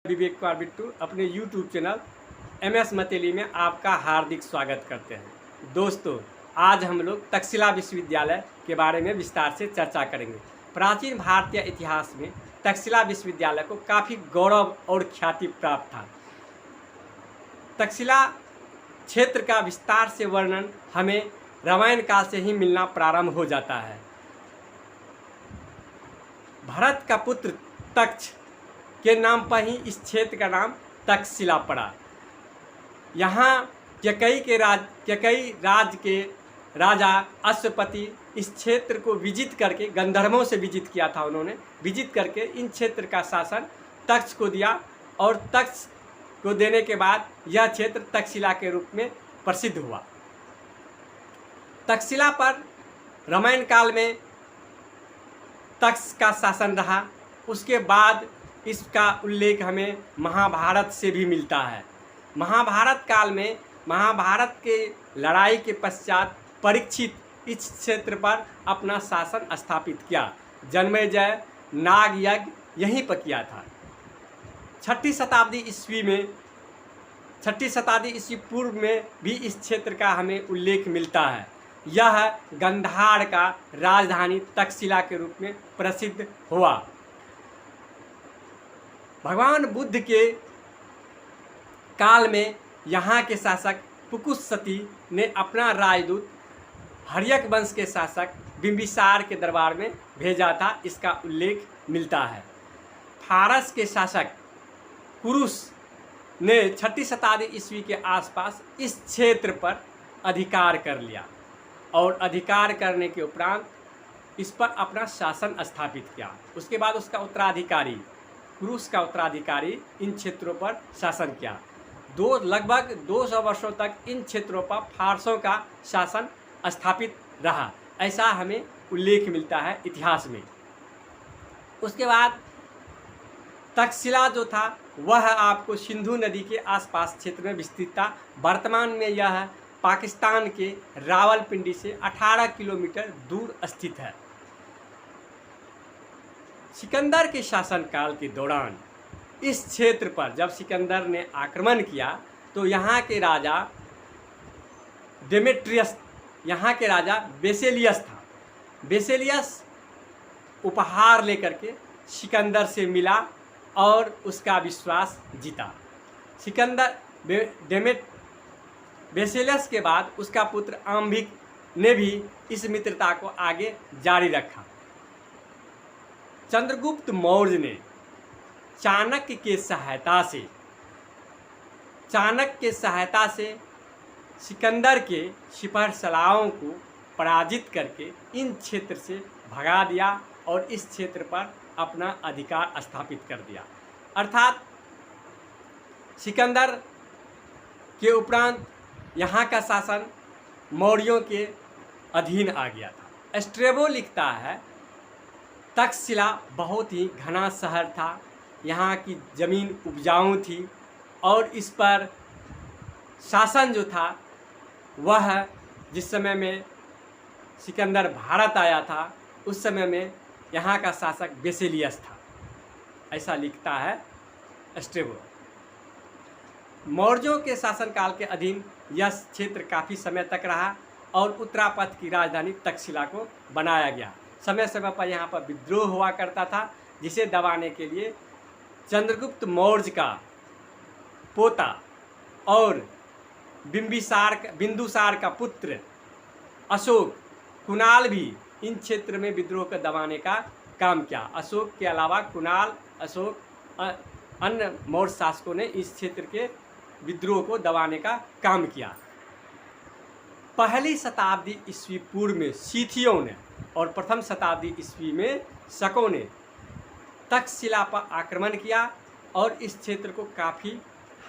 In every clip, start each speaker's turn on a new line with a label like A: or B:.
A: विवेक कुमार बिट्टू अपने YouTube channel MS मतेली में आपका हार्दिक स्वागत करते हैं। दोस्तों, आज हम लोग तक्षशिला विश्वविद्यालय के बारे में विस्तार से चर्चा करेंगे। प्राचीन भारतीय इतिहास में तक्षशिला विश्वविद्यालय को काफ़ी गौरव और ख्याति प्राप्त था। तक्षशिला क्षेत्र का विस्तार से वर्णन हमें रामायण काल से ही मिलना प्रारंभ हो जाता है। भरत का पुत्र तक्ष के नाम पर ही इस क्षेत्र का नाम तक्षशिला पड़ा। यहाँ केकई राज के राजा अश्वपति इस क्षेत्र को विजित करके, गंधर्वों से विजित किया था उन्होंने, विजित करके इन क्षेत्र का शासन तक्ष को दिया और तक्ष को देने के बाद यह क्षेत्र तक्षशिला के रूप में प्रसिद्ध हुआ। तक्षशिला पर रामायण काल में तक्ष का शासन रहा। उसके बाद इसका उल्लेख हमें महाभारत से भी मिलता है। महाभारत काल में महाभारत के लड़ाई के पश्चात परीक्षित इस क्षेत्र पर अपना शासन स्थापित किया। जन्मेजय नाग यज्ञ यहीं पर किया था। छठी शताब्दी ईस्वी पूर्व में भी इस क्षेत्र का हमें उल्लेख मिलता है। यह गंधार का राजधानी तक्षशिला के रूप में प्रसिद्ध हुआ। भगवान बुद्ध के काल में यहाँ के शासक पुकुसती ने अपना राजदूत हर्यक वंश के शासक बिंबिसार के दरबार में भेजा था। इसका उल्लेख मिलता है। फारस के शासक कुरुस ने छठी शताब्दी ईस्वी के आसपास इस क्षेत्र पर अधिकार कर लिया और अधिकार करने के उपरांत इस पर अपना शासन स्थापित किया। उसके बाद उसका उत्तराधिकारी कुरुस का उत्तराधिकारी इन क्षेत्रों पर शासन किया। लगभग 200 वर्षों तक इन क्षेत्रों पर फारसों का शासन स्थापित रहा, ऐसा हमें उल्लेख मिलता है इतिहास में। उसके बाद तक्षशिला जो था वह आपको सिंधु नदी के आसपास क्षेत्र में विस्तृत था। वर्तमान में यह पाकिस्तान के रावलपिंडी से 18 किलोमीटर दूर स्थित है। सिकंदर के शासनकाल के दौरान इस क्षेत्र पर जब सिकंदर ने आक्रमण किया तो यहाँ के राजा डेमेट्रियस, यहाँ के राजा बेसेलियस था। बेसेलियस उपहार लेकर के सिकंदर से मिला और उसका विश्वास जीता। बेसेलियस के बाद उसका पुत्र आम्भिक ने भी इस मित्रता को आगे जारी रखा। चंद्रगुप्त मौर्य ने चाणक्य के सहायता से सिकंदर के सिपहसालारों को पराजित करके इन क्षेत्र से भगा दिया और इस क्षेत्र पर अपना अधिकार स्थापित कर दिया। अर्थात सिकंदर के उपरांत यहाँ का शासन मौर्यों के अधीन आ गया था। स्ट्रेबो लिखता है तक्षशिला बहुत ही घना शहर था। यहाँ की ज़मीन उपजाऊ थी और इस पर शासन जो था वह जिस समय में सिकंदर भारत आया था उस समय में यहाँ का शासक बेसेलियस था, ऐसा लिखता है स्ट्रेबो। मौर्यों के शासनकाल के अधीन यह क्षेत्र काफ़ी समय तक रहा और उत्तरापथ की राजधानी तक्षशिला को बनाया गया। समय समय पर यहाँ पर विद्रोह हुआ करता था, जिसे दबाने के लिए चंद्रगुप्त मौर्य का पोता और बिंदुसार का पुत्र अशोक कुणाल भी इन क्षेत्र में विद्रोह को दबाने का काम किया। अशोक के अलावा कुणाल, अशोक, अन्य मौर्य शासकों ने इस क्षेत्र के विद्रोह को दबाने का काम किया। पहली शताब्दी ईस्वी पूर्व में सीथियों ने और प्रथम शताब्दी ईस्वी में शकों ने तक्षशिला पर आक्रमण किया और इस क्षेत्र को काफ़ी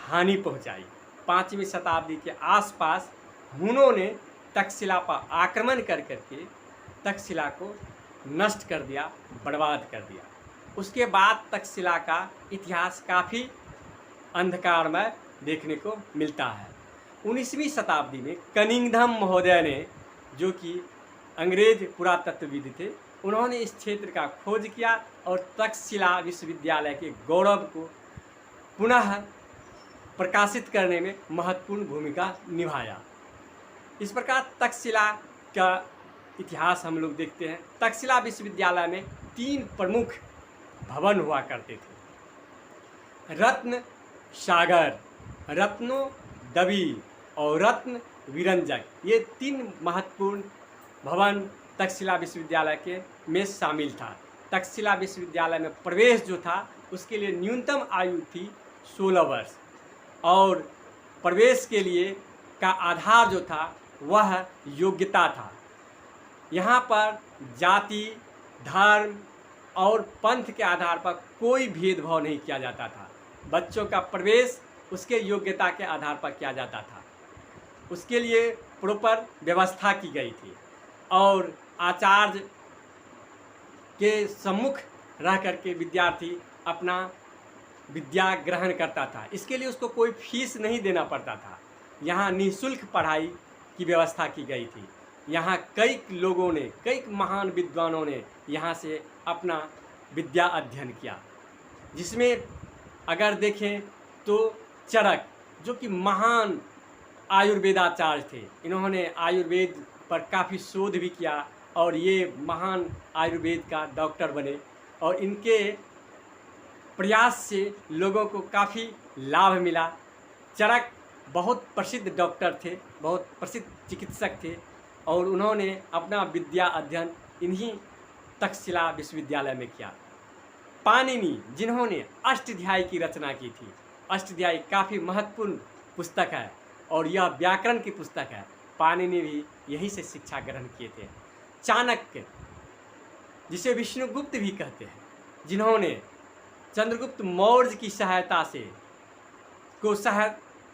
A: हानि पहुंचाई। 5वीं शताब्दी के आसपास हुनों ने तक्षशिला पर आक्रमण करके तक्षशिला को नष्ट कर दिया, बर्बाद कर दिया। उसके बाद तक्षशिला का इतिहास काफ़ी अंधकारमय देखने को मिलता है। 19वीं शताब्दी में कनिंघम महोदय ने, जो कि अंग्रेज पुरातत्वविद थे, उन्होंने इस क्षेत्र का खोज किया और तक्षशिला विश्वविद्यालय के गौरव को पुनः प्रकाशित करने में महत्वपूर्ण भूमिका निभाया। इस प्रकार तक्षशिला का इतिहास हम लोग देखते हैं। तक्षशिला विश्वविद्यालय में 3 प्रमुख भवन हुआ करते थे, रत्न सागर, रत्नो दबी और रत्न विरंजक। ये 3 महत्वपूर्ण भवन तक्षशिला विश्वविद्यालय के में शामिल था। तक्षशिला विश्वविद्यालय में प्रवेश जो था उसके लिए न्यूनतम आयु थी 16 वर्ष और प्रवेश के लिए का आधार जो था वह योग्यता था। यहाँ पर जाति, धर्म और पंथ के आधार पर कोई भेदभाव नहीं किया जाता था। बच्चों का प्रवेश उसके योग्यता के आधार पर किया जाता था। उसके लिए प्रॉपर व्यवस्था की गई थी और आचार्य के सम्मुख रह करके विद्यार्थी अपना विद्या ग्रहण करता था। इसके लिए उसको कोई फीस नहीं देना पड़ता था। यहाँ निःशुल्क पढ़ाई की व्यवस्था की गई थी। यहाँ कई लोगों ने, कई महान विद्वानों ने यहाँ से अपना विद्या अध्ययन किया, जिसमें अगर देखें तो चरक जो कि महान आयुर्वेदाचार्य थे, इन्होंने आयुर्वेद पर काफ़ी शोध भी किया और ये महान आयुर्वेद का डॉक्टर बने और इनके प्रयास से लोगों को काफ़ी लाभ मिला। चरक बहुत प्रसिद्ध डॉक्टर थे, बहुत प्रसिद्ध चिकित्सक थे और उन्होंने अपना विद्या अध्ययन इन्हीं तक्षशिला विश्वविद्यालय में किया। पाणिनि जिन्होंने अष्टाध्यायी की रचना की थी, अष्टाध्यायी काफ़ी महत्वपूर्ण पुस्तक है और यह व्याकरण की पुस्तक है। पाणिनि भी यहीं से शिक्षा ग्रहण किए थे। चाणक्य जिसे विष्णुगुप्त भी कहते हैं, जिन्होंने चंद्रगुप्त मौर्य की सहायता से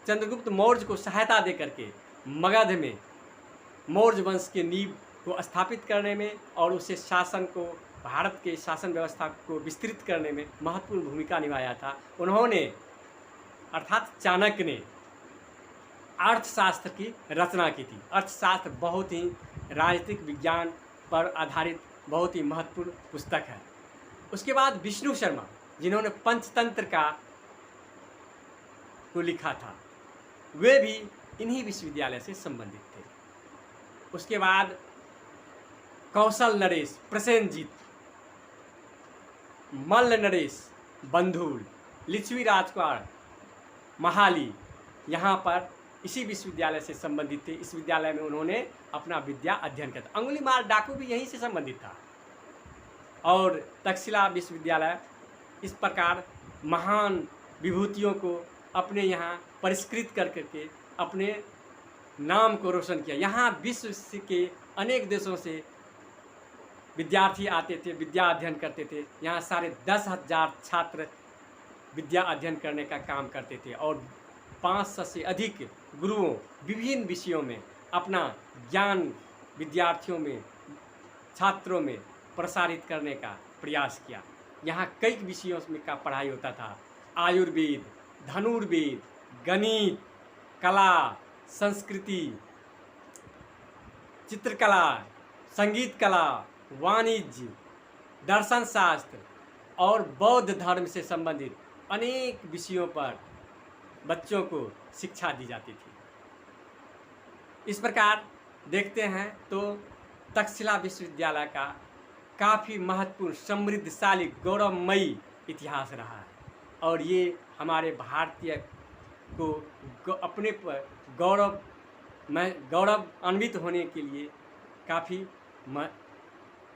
A: चंद्रगुप्त मौर्य को सहायता दे करके मगध में मौर्य वंश के नींव को स्थापित करने में और उससे शासन को, भारत के शासन व्यवस्था को विस्तृत करने में महत्वपूर्ण भूमिका निभाया था। उन्होंने अर्थात चाणक्य ने अर्थशास्त्र की रचना की थी। अर्थशास्त्र बहुत ही राजनीतिक विज्ञान पर आधारित बहुत ही महत्वपूर्ण पुस्तक है। उसके बाद विष्णु शर्मा जिन्होंने पंचतंत्र को लिखा था, वे भी इन्हीं विश्वविद्यालय से संबंधित थे। उसके बाद कौशल नरेश प्रसेनजीत, मल्ल नरेश बंधुल, लिच्छवी राजकुमार महाली यहाँ पर इसी विश्वविद्यालय से संबंधित थे। इस विद्यालय में उन्होंने अपना विद्या अध्ययन किया था। अंगुलीमाल डाकू भी यहीं से संबंधित था। और तक्षशिला विश्वविद्यालय इस प्रकार महान विभूतियों को अपने यहाँ परिष्कृत कर करके अपने नाम को रोशन किया। यहाँ विश्व के अनेक देशों से विद्यार्थी आते थे, विद्या अध्ययन करते थे। यहाँ साढ़े 10,000 छात्र विद्या अध्ययन करने का काम करते थे और 500 से अधिक गुरुओं विभिन्न विषयों में अपना ज्ञान विद्यार्थियों में, छात्रों में प्रसारित करने का प्रयास किया। यहाँ कई विषयों में का पढ़ाई होता था, आयुर्वेद, धनुर्वेद, गणित, कला, संस्कृति, चित्रकला, संगीत कला, वाणिज्य, दर्शन शास्त्र और बौद्ध धर्म से संबंधित अनेक विषयों पर बच्चों को शिक्षा दी जाती थी। इस प्रकार देखते हैं तो तक्षशिला विश्वविद्यालय का काफ़ी महत्वपूर्ण, समृद्धशाली, गौरवमयी इतिहास रहा है और ये हमारे भारतीय को अपने पर गौरवान्वित होने के लिए काफ़ी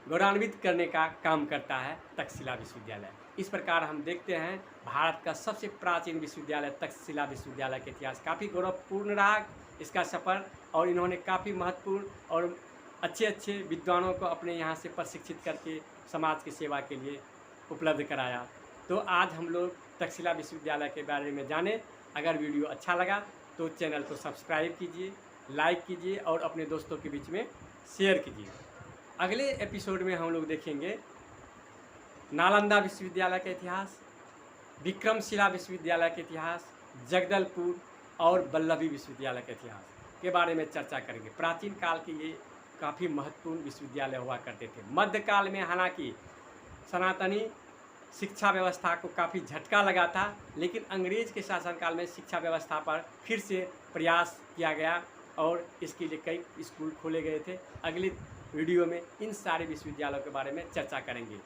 A: गौरवान्वित करने का काम करता है तक्षशिला विश्वविद्यालय। इस प्रकार हम देखते हैं भारत का सबसे प्राचीन विश्वविद्यालय तक्षशिला विश्वविद्यालय का इतिहास काफ़ी गौरवपूर्ण रहा इसका सफ़र और इन्होंने काफ़ी महत्वपूर्ण और अच्छे विद्वानों को अपने यहाँ से प्रशिक्षित करके समाज की सेवा के लिए उपलब्ध कराया। तो आज हम लोग तक्षशिला विश्वविद्यालय के बारे में जाने। अगर वीडियो अच्छा लगा तो चैनल को सब्सक्राइब कीजिए, लाइक कीजिए और अपने दोस्तों के बीच में शेयर कीजिए। अगले एपिसोड में हम लोग देखेंगे नालंदा विश्वविद्यालय का इतिहास, विक्रमशिला विश्वविद्यालय का इतिहास, जगदलपुर और वल्लभी विश्वविद्यालय का इतिहास के बारे में चर्चा करेंगे। प्राचीन काल के ये काफ़ी महत्वपूर्ण विश्वविद्यालय हुआ करते थे। मध्यकाल में हालांकि सनातनी शिक्षा व्यवस्था को काफ़ी झटका लगा था, लेकिन अंग्रेज के शासनकाल में शिक्षा व्यवस्था पर फिर से प्रयास किया गया और इसके लिए कई स्कूल खोले गए थे। अगले वीडियो में इन सारे विश्वविद्यालयों के बारे में चर्चा करेंगे।